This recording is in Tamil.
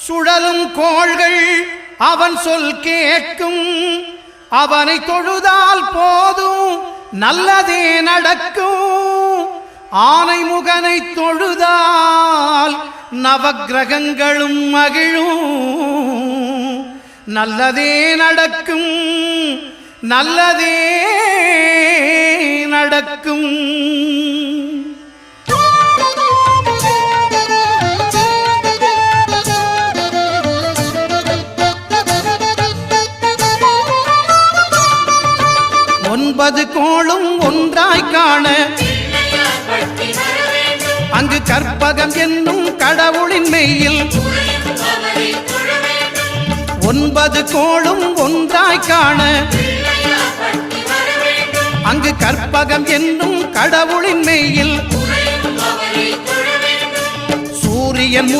சுழலும் கோள்கள் அவன் சொல் கேட்கும். அவனை தொழுதால் போதும் நல்லதே நடக்கும். ஆனை முகனை தொழுதால் நவக்கிரகங்களும் மகிழும். நல்லதே நடக்கும், நல்லதே நடக்கும். ஒன்பது கோளும் ஒன்றாய் காண அங்கு கற்பகம் என்னும் கடவுளின் மெய்யில். ஒன்பது கோளும் ஒன்றாய் காண அங்கு கற்பகம் என்னும் கடவுளின் மெய்யில். சூரியன்